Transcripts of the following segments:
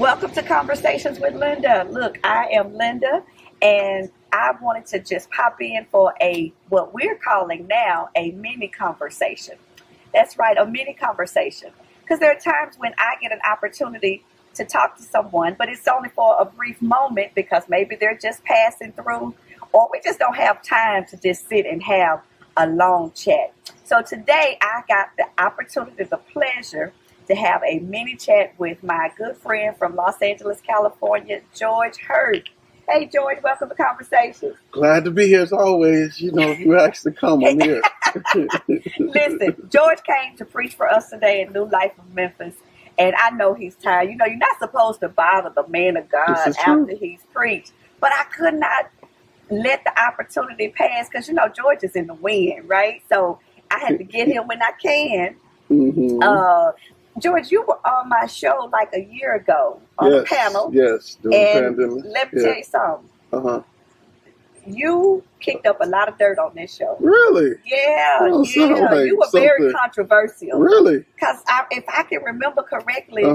Welcome to Conversations with Linda. Look, I am Linda, and I wanted to just pop in for what we're calling now a mini conversation. That's right, a mini conversation. Because there are times when I get an opportunity to talk to someone, but it's only for a brief moment because maybe they're just passing through, or we just don't have time to just sit and have a long chat. So today I got the opportunity, the pleasure to have a mini chat with my good friend from Los Angeles, California, George Hurtt. Hey, George, welcome to Conversations. Glad to be here as always. You know, if you actually come, I'm here. Listen, George came to preach for us today in New Life of Memphis, and I know he's tired. You know, you're not supposed to bother the man of God after he's preached, but I could not let the opportunity pass because, you know, George is in the wind, right? So I had to get him when I can. Mm-hmm. George, you were on my show like a year ago on a panel. Yes, during the pandemic. Let me tell you something. You kicked up a lot of dirt on this show. Really? Yeah, like you were very controversial. Really? Because if I can remember correctly,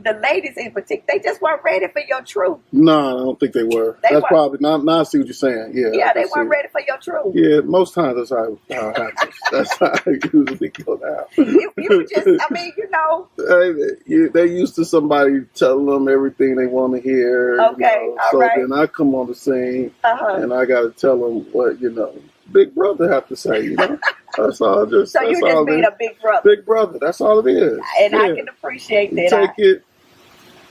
the ladies in particular, they just weren't ready for your truth. No, I don't think they were. That's probably not. Now I see what you're saying. Yeah, they weren't ready for your truth. Yeah, most times that's how it happens. That's how it usually goes out. You just, I mean, you know. They're used to somebody telling them everything they want to hear. Okay, you know? So then I come on the scene and I got to tell them what, Big Brother have to say, That's all. So you just being a big brother. Big brother. That's all it is. And I can appreciate that. Take it,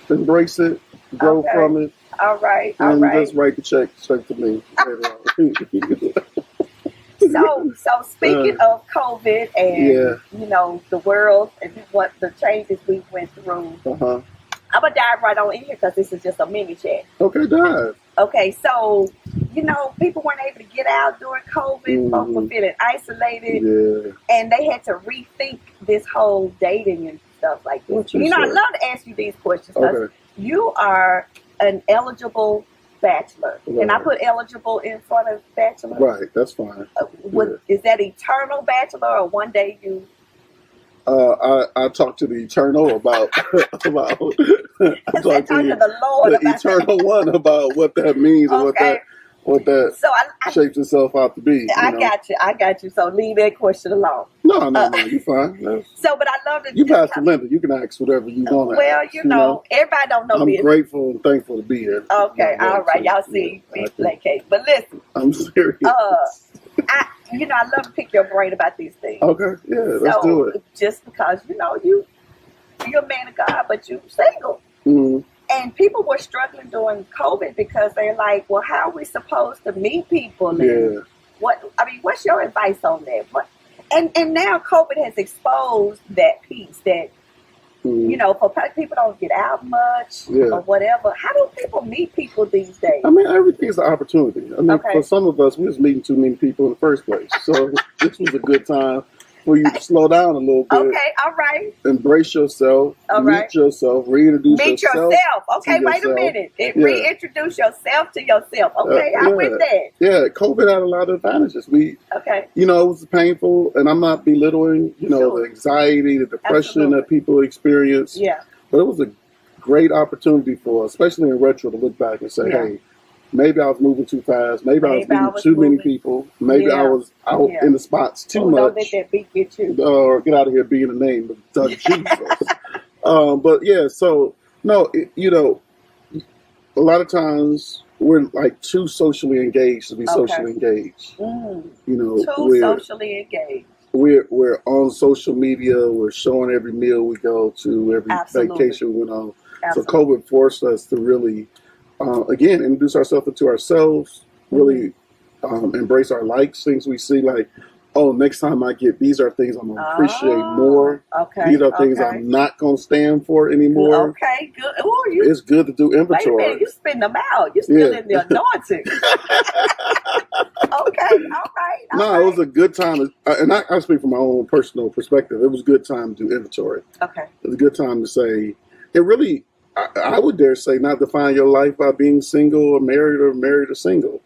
embrace it, grow from it. All right. And just write the check to me. So speaking of COVID and the world and what the changes we went through, I'm gonna dive right on in here because this is just a mini chat. Okay, dive. Okay, so people weren't able to get out during COVID. Folks were feeling isolated, and they had to rethink this whole dating and stuff like this. I love to ask you these questions because you are an eligible bachelor. Right. Can I put eligible in front of bachelor? Right, that's fine. Is that eternal bachelor or one day you? I talked to the eternal about talk to the Lord the eternal one about what that means and what that shapes itself out to be. I got you. So leave that question alone. No, you're fine. No. So, but I love that you passed the Linda. You can ask whatever you want. Well, you know, everybody don't know me. I'm grateful and thankful to be here. Okay, all right. Y'all see me play cake. But listen. I'm serious. I love to pick your brain about these things. Okay, yeah, let's do it. Just because, you're a man of God, but you're single. Mm-hmm. And people were struggling during COVID because they're like, well, how are we supposed to meet people? And what's your advice on that? And now COVID has exposed that piece that, for people don't get out much or whatever. How do people meet people these days? I mean, everything's an opportunity. I mean, for some of us, we was meeting too many people in the first place. So this was a good time for you to slow down a little bit. Okay, all right. Embrace yourself. Meet yourself. Reintroduce yourself. Okay, wait a minute. Reintroduce yourself to yourself. Okay, I'm with that. Yeah, COVID had a lot of advantages. It was painful, and I'm not belittling, the anxiety, the depression that people experience. Yeah. But it was a great opportunity for us, especially in retro, to look back and say, hey, maybe I was moving too fast. Maybe I was meeting too many people. Maybe I was out in the spots too much. Don't let that beat get you. Or get out of here being a name of Jesus. But yeah, so no, a lot of times we're like too socially engaged to be socially engaged. Socially engaged. We're on social media. We're showing every meal we go to, every vacation we went on. So COVID forced us to really. Again, introduce ourselves to ourselves, really embrace our likes, things we see like, next time I get, these are things I'm going to appreciate more. Okay. These are things I'm not going to stand for anymore. Okay, good. It's good to do inventory. Wait a minute, you spin them out. You're still in the anointing. Okay, all right. It was a good time. And I speak from my own personal perspective. It was a good time to do inventory. Okay. It was a good time to say, it really, I would dare say, not define your life by being single or married or single.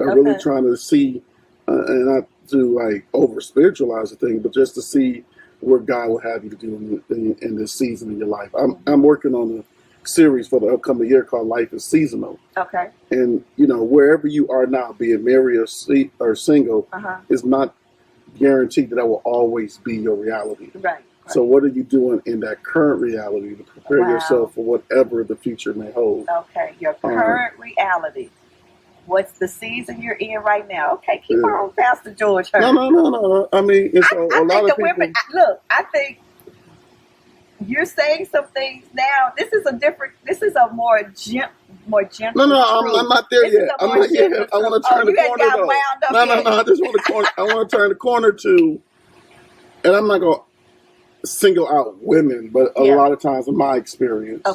I'm really trying to see, and not to like over spiritualize the thing, but just to see what God will have you to do in this season in your life. I'm working on series for the upcoming year called Life is Seasonal. Okay. And, wherever you are now, being married or single, is not guaranteed that will always be your reality. Right. So what are you doing in that current reality to prepare yourself for whatever the future may hold? Okay, your current reality. What's the season you're in right now? Okay, keep on, Pastor George. Hurtt. No. I mean, it's a lot of people. Women, look, I think you're saying some things now. This is a more gentle. No, I'm not there yet. I'm not yet. I want to turn the corner though. No. I just want to turn the corner to, and I'm not going to single out women, but a lot of times in my experience,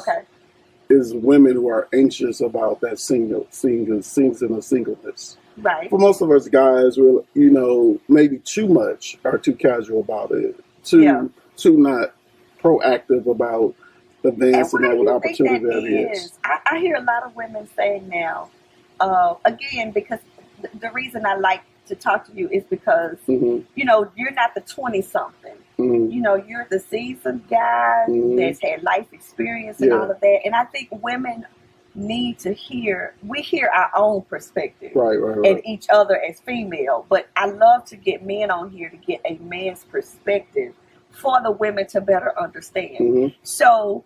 is women who are anxious about that season of singleness. Right. For most of us guys, we're maybe too much or too casual about it, too not proactive about advancing that with opportunity that is. I hear a lot of women saying now, again, because the reason I like to talk to you is because, you're not the 20-something. You're the seasoned guy that's had life experience and all of that. And I think women need to we hear our own perspective and each other as female. But I love to get men on here to get a man's perspective for the women to better understand. So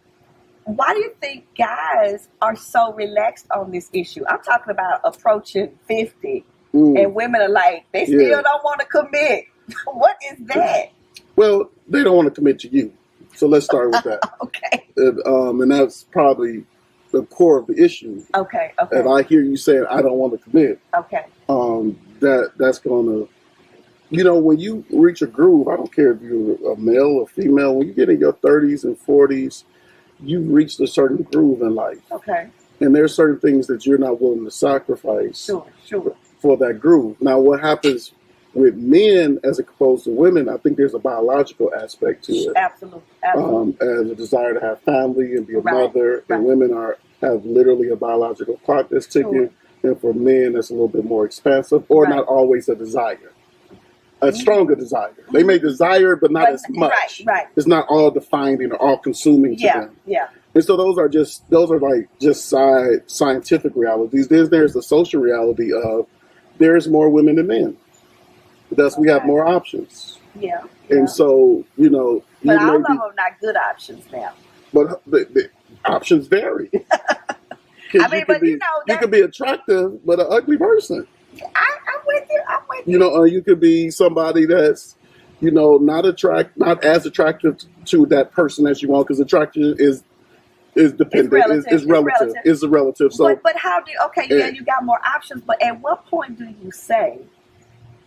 why do you think guys are so relaxed on this issue? I'm talking about approaching 50 and women are like, they still don't want to commit. What is that? Well, they don't want to commit to you. So let's start with that. Okay. And that's probably the core of the issue. Okay. And I hear you saying, I don't want to commit. Okay. That's going to, when you reach a groove, I don't care if you're a male or female, when you get in your 30s and 40s, you've reached a certain groove in life. Okay. And there's certain things that you're not willing to sacrifice for that groove. Now, what happens with men as opposed to women, I think there's a biological aspect to it. Absolutely. As a desire to have family and be a mother. And women have literally a biological clock that's ticking. And for men, that's a little bit more expansive or not always a desire. A stronger desire. They may desire, but not as much. Right. It's not all defining or all consuming to them. Yeah. And so those are just side scientific realities. There's the social reality of there's more women than men. Thus, we have more options. Yeah. And so, but all of them are not good options now. But the options vary. I mean, you could be attractive, but an ugly person. I'm with you. You could be somebody that's, not as attractive to that person as you want, because attraction is dependent, is relative. It's a relative. So, but how do you got more options, but at what point do you say,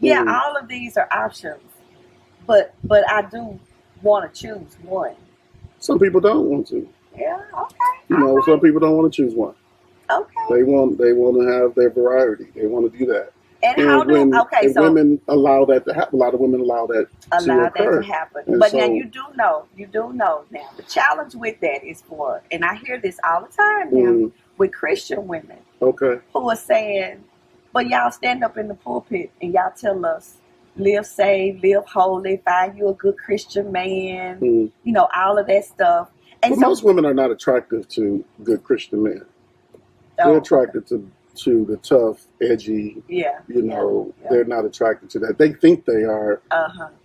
all of these are options, but I do want to choose one? Some people don't want to. Yeah, okay. Some people don't want to choose one. Okay. They want to have their variety. They want to do that. And women allow that to happen. A lot of women allow that to happen. And but now you do know now. The challenge with that is and I hear this all the time now with Christian women. Okay. Who are saying, but y'all stand up in the pulpit and y'all tell us, live saved, live holy, find you a good Christian man, all of that stuff. And but most women are not attractive to good Christian men. They're attracted to the tough, edgy, they're not attracted to that. They think they are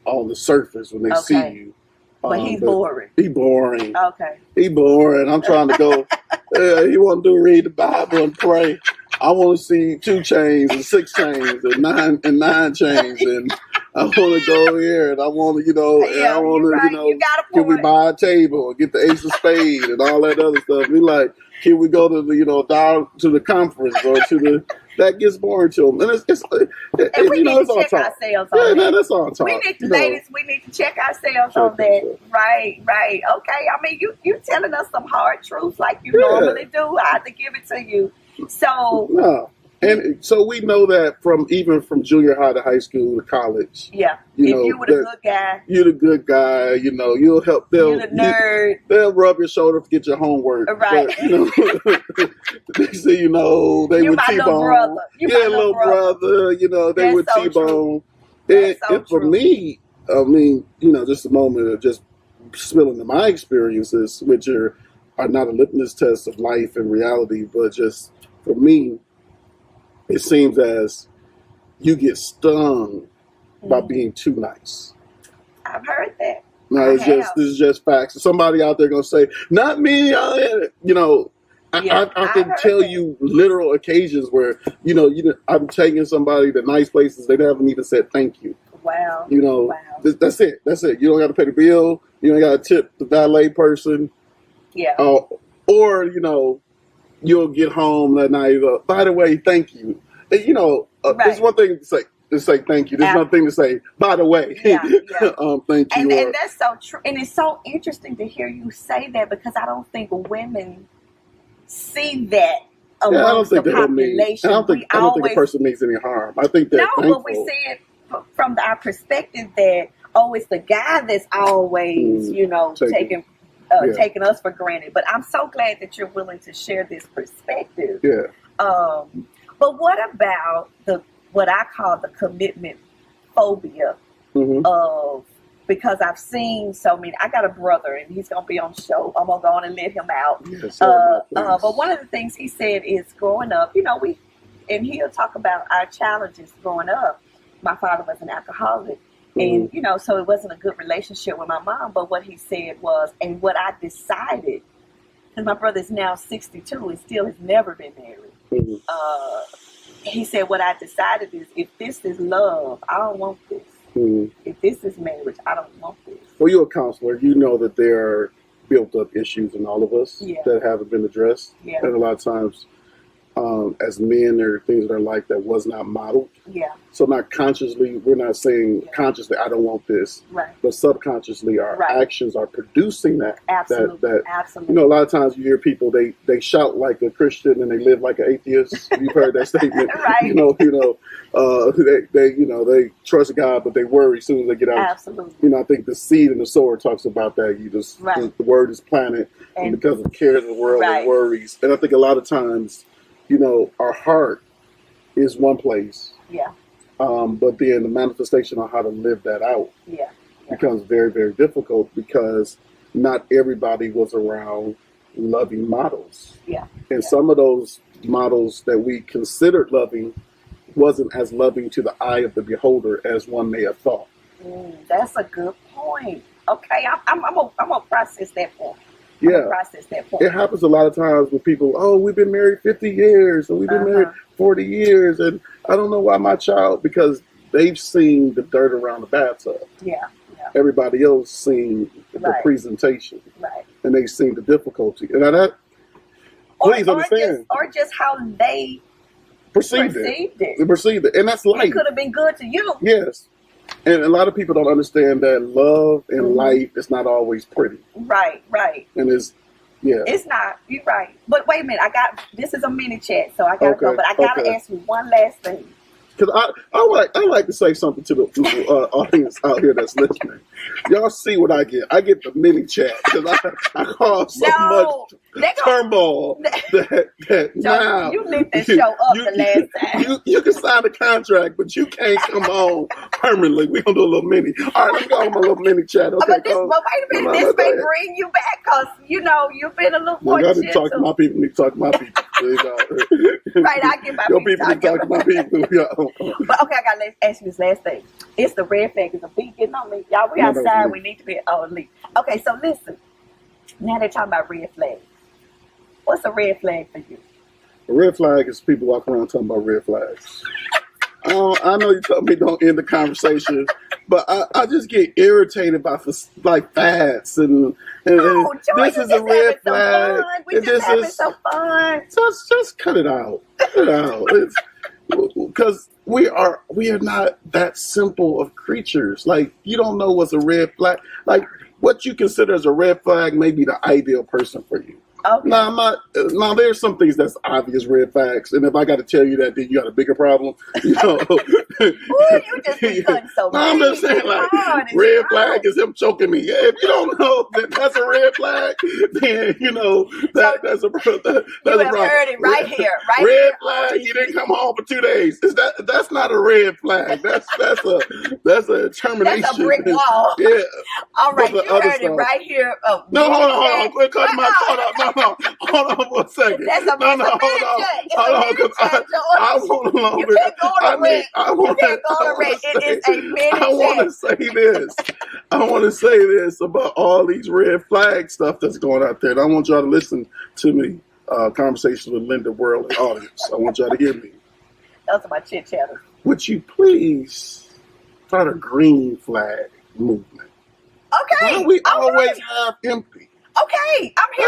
on the surface when they see you. But he's boring. He boring. Okay. He boring. I'm trying to go, he want to read the Bible and pray. I want to see 2 chains and 6 chains and 9 chains, and I want to go here and I want to, I want to, can we buy a table and get the ace of spade and all that other stuff? Be like, can we go to the, down to the conference or to that gets boring to them. And it's we need to check ourselves on that. That's all talk. Ladies, we need to check ourselves on that. Right. Okay. I mean, you telling us some hard truths like you normally do. I have to give it to you. So no. And so we know that from junior high to high school to college. Yeah. If you were the good guy. You're the good guy, you'll help. You're the nerd. They'll rub your shoulder to get your homework. Right. But, they say, they would T-bone. Little brother. They would T-bone. And for me, I mean, just a moment of just spilling my experiences, which are are not a litmus test of life and reality, but just for me, it seems as you get stung by being too nice. I've heard that. No, this is just facts. Somebody out there gonna say, "Not me." I can tell you literal occasions where I'm taking somebody to nice places. They haven't even said thank you. Wow. That's it. That's it. You don't got to pay the bill. You don't got to tip the valet person. Yeah. Or you'll get home that night. By the way, thank you. There's one thing to say thank you. There's another thing to say, by the way. Yeah. Thank you. And that's so true. And it's so interesting to hear you say that, because I don't think women see that amongst the population. I don't think a person means any harm. I think they're thankful. But we see it from our perspective that, it's the guy that's always, taking us for granted. But I'm so glad that you're willing to share this perspective. Yeah. But what about what I call the commitment phobia of, because I've seen so many. I got a brother, and he's going to be on the show. I'm going to go on and let him out. Yes, but one of the things he said is, growing up, and he'll talk about our challenges growing up. My father was an alcoholic, and, so it wasn't a good relationship with my mom. But what he said was, and what I decided, because my brother is now 62 and still has never been married. He said, what I decided is, if this is love, I don't want this. If this is marriage, I don't want this. Well, you're a counselor. You know that there are built-up issues in all of us that haven't been addressed. Yeah. And a lot of times, as men, there are things in our life that was not modeled. Yeah. So not consciously, we're not saying consciously, I don't want this. Right. But subconsciously, our actions are producing that. Absolutely. Absolutely. A lot of times you hear people, they shout like a Christian and they live like an atheist. You've heard that statement. Right. They trust God, but they worry as soon as they get out. Absolutely. I think the seed and the sower talks about that. The word is planted, and because of cares of the world and worries. And I think a lot of times, our heart is one place. Yeah. But then the manifestation on how to live that out becomes very, very difficult, because not everybody was around loving models. Yeah. And some of those models that we considered loving wasn't as loving to the eye of the beholder as one may have thought. That's a good point. Okay, I'm gonna process that point. It happens a lot of times with people, we've been married 50 years, or we've been married 40 years, and I don't know why my child, because they've seen the dirt around the bathtub. Yeah. Everybody else seen the presentation. Right. And they've seen the difficulty. And that, please understand. Or just how they perceived it. They perceived it. And that's life. It could have been good to you. Yes. And a lot of people don't understand that love and life is not always pretty. Right. And it's not. You're right. But wait a minute. This is a mini chat, so I got to go. But I got to ask you one last thing. Because I like to say something to the audience out here that's listening. Y'all see what I get. I get the mini chat, because I cause so much turmoil that now you lit the show up the last time. You can sign a contract, but you can't come on permanently. We're going to do a little mini. All right, let's go on my little mini chat. Okay, but wait a minute. This may bring you back, because, you've been a little more gentle. I need to talk to my people. Right, I get my people. Your people need to talk to my people. But okay, I gotta ask you this last thing. It's the red flag. It's a beat getting on me. Y'all, we outside. We need to be leave. Okay, so listen. Now they're talking about red flags. What's a red flag for you? A red flag is people walking around talking about red flags. I know you told me don't end the conversation, but I just get irritated by fads and Joy, this is a red flag. We just having so fun. Just cut it out. Cut it out. Because we are not that simple of creatures. Like, you don't know what's a red flag. Like, what you consider as a red flag may be the ideal person for you. Okay. Now, there's some things that's obvious red flags, and if I got to tell you that, then you got a bigger problem. Ooh, you just be cutting so no, I'm just saying, red flag is him choking me. Yeah, if you don't know that that's a red flag, then that's a problem. You have heard it right here, right? Red flag. You didn't come home for 2 days. That's not a red flag. That's a termination. That's a brick wall. Yeah. All right, you heard it right here. No, hold on. Quit cutting my thought up. hold on for a second. That's a hold on, because I want to know. You can't go on a rant. You can't go on a rant. It is a mini chat. I want to say this. I want to say this about all these red flag stuff that's going out there. And I want y'all to listen to me. Conversation with Linda World and audience. I want y'all to hear me. Those are my chit chatters. Would you please start a green flag movement? Okay. Why we always have empty? Okay, I'm here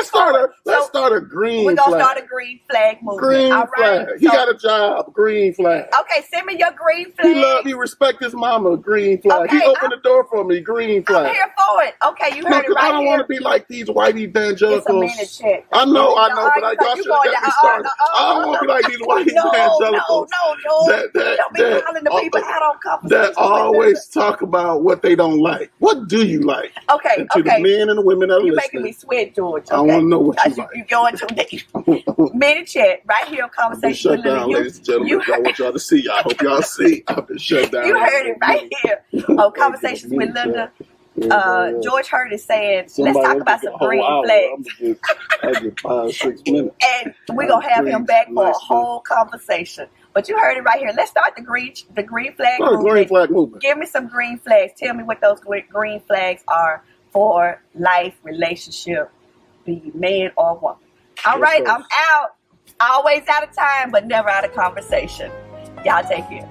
Let's start a green flag. We're going to start a green flag movement. Green all right? flag. He got a job. Green flag. Okay, send me your green flag. He respect his mama. Green flag. Okay, he opened the door for me. Green flag. I'm here for it. Okay, you heard it right I don't want to be like these white evangelicals. It's a minute check. I know, but y'all should have got me started. I don't want to be like these white evangelicals. Don't be calling the people out on conversations. That always talk about what they don't like. What do you like? Okay, and to the men and the women that are You're listening. making me sweat, George. I want to know what you like. You're going too deep. Minute chat, right here on Conversation with Linda. Ladies and gentlemen. I want y'all to see. I hope y'all see. I've been shut down. You heard it right here on Conversations with Linda. George Hurtt is saying, let's talk about some green flags. I get 5-6 minutes. And we're going to have him back for a whole conversation. But you heard it right here. Let's start the green flag movement. Green flag movement. Give me some green flags. Tell me what those green flags are for life, relationship, be man or woman. All right, I'm out. Always out of time, but never out of conversation. Y'all take care.